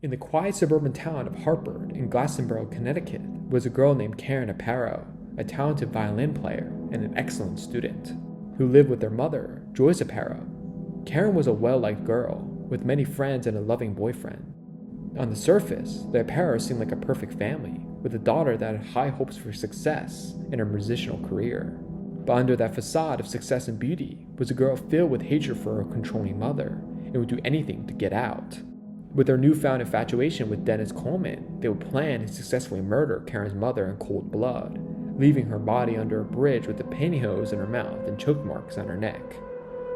In the quiet suburban town of Hartford in Glastonbury, Connecticut, was a girl named Karen Aparo, a talented violin player and an excellent student, who lived with their mother, Joyce Aparo. Karen was a well-liked girl, with many friends and a loving boyfriend. On the surface, the Aparos seemed like a perfect family, with a daughter that had high hopes for success in her musical career. But under that facade of success and beauty was a girl filled with hatred for her controlling mother and would do anything to get out. With their newfound infatuation with Dennis Coleman, they would plan and successfully murder Karen's mother in cold blood, leaving her body under a bridge with a pantyhose in her mouth and choke marks on her neck.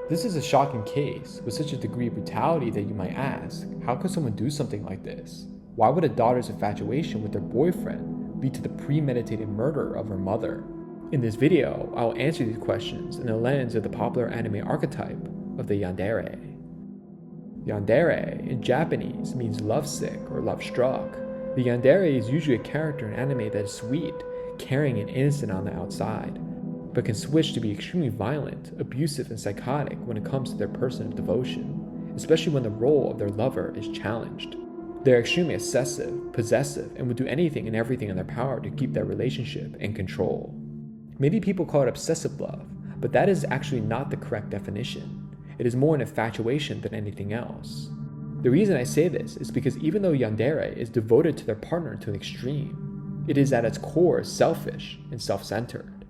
This is a shocking case with such a degree of brutality that you might ask, how could someone do something like this? Why would a daughter's infatuation with their boyfriend lead to the premeditated murder of her mother? In this video, I will answer these questions in the lens of the popular anime archetype of the yandere. Yandere in Japanese means lovesick or love-struck. The yandere is usually a character in anime that is sweet, caring, and innocent on the outside, but can switch to be extremely violent, abusive, and psychotic when it comes to their person of devotion, especially when the role of their lover is challenged. They are extremely obsessive, possessive, and would do anything and everything in their power to keep their relationship in control. Many people call it obsessive love, but that is actually not the correct definition. It is more an infatuation than anything else. The reason I say this is because even though yandere is devoted to their partner to an extreme, it is at its core selfish and self-centered.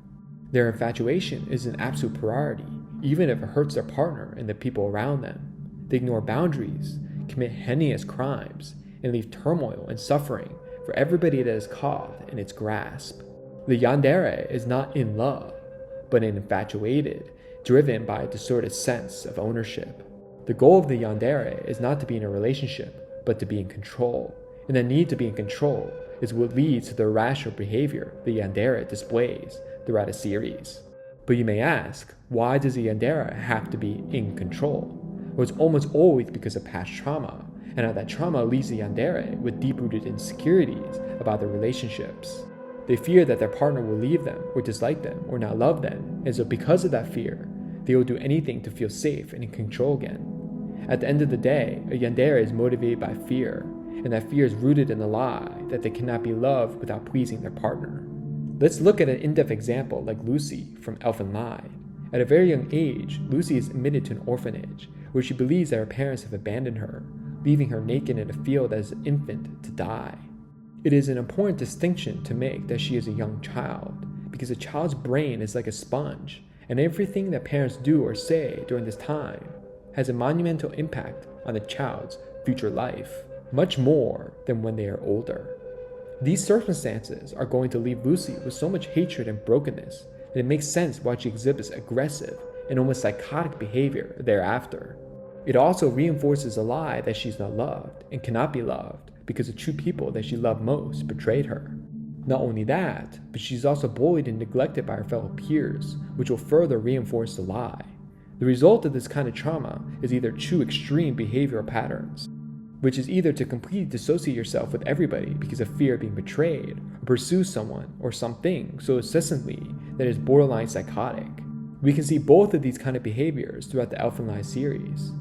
Their infatuation is an absolute priority, even if it hurts their partner and the people around them. They ignore boundaries, commit heinous crimes, and leave turmoil and suffering for everybody that is caught in its grasp. The yandere is not in love, but infatuated, driven by a distorted sense of ownership. The goal of the yandere is not to be in a relationship, but to be in control. And the need to be in control is what leads to the irrational behavior the yandere displays throughout a series. But you may ask, why does the yandere have to be in control? Well, it's almost always because of past trauma, and how that trauma leaves the yandere with deep-rooted insecurities about their relationships. They fear that their partner will leave them, or dislike them, or not love them, and so because of that fear, they will do anything to feel safe and in control again. At the end of the day, a yandere is motivated by fear, and that fear is rooted in the lie that they cannot be loved without pleasing their partner. Let's look at an in-depth example like Lucy from Elfen Lied. At a very young age, Lucy is admitted to an orphanage, where she believes that her parents have abandoned her, leaving her naked in a field as an infant to die. It is an important distinction to make that she is a young child, because a child's brain is like a sponge, and everything that parents do or say during this time has a monumental impact on the child's future life, much more than when they are older. These circumstances are going to leave Lucy with so much hatred and brokenness that it makes sense why she exhibits aggressive and almost psychotic behavior thereafter. It also reinforces a lie that she's not loved and cannot be loved because the true people that she loved most betrayed her. Not only that, but she's also bullied and neglected by her fellow peers, which will further reinforce the lie. The result of this kind of trauma is either two extreme behavioral patterns, which is either to completely dissociate yourself with everybody because of fear of being betrayed, or pursue someone or something so incessantly that it is borderline psychotic. We can see both of these kind of behaviors throughout the Elfen Lied series.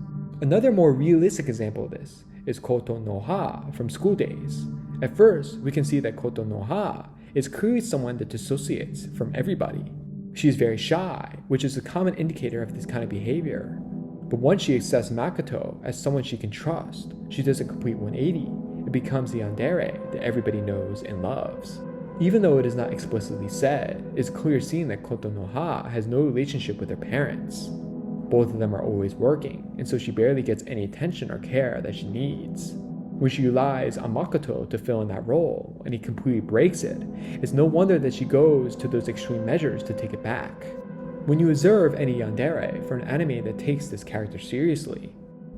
Another more realistic example of this is Kotonoha from School Days. At first, we can see that Kotonoha is clearly someone that dissociates from everybody. She is very shy, which is a common indicator of this kind of behavior. But once she accepts Makoto as someone she can trust, she does a complete 180 and becomes the yandere that everybody knows and loves. Even though it is not explicitly said, it is clear seeing that Kotonoha has no relationship with her parents. Both of them are always working, and so she barely gets any attention or care that she needs. When she relies on Makoto to fill in that role, and he completely breaks it, it's no wonder that she goes to those extreme measures to take it back. When you observe any yandere for an anime that takes this character seriously,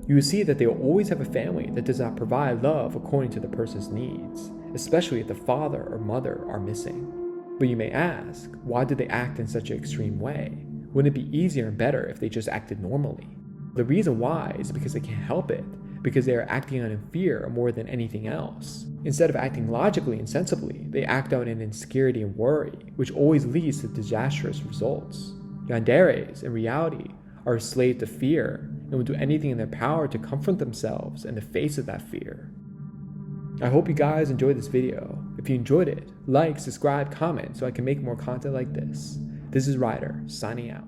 you will see that they will always have a family that does not provide love according to the person's needs, especially if the father or mother are missing. But you may ask, why do they act in such an extreme way? Wouldn't it be easier and better if they just acted normally? The reason why is because they can't help it, because they are acting out in fear more than anything else. Instead of acting logically and sensibly, they act out in insecurity and worry, which always leads to disastrous results. Yanderes, in reality, are a slave to fear and will do anything in their power to comfort themselves in the face of that fear. I hope you guys enjoyed this video. If you enjoyed it, like, subscribe, comment so I can make more content like this. This is Ryder, signing out.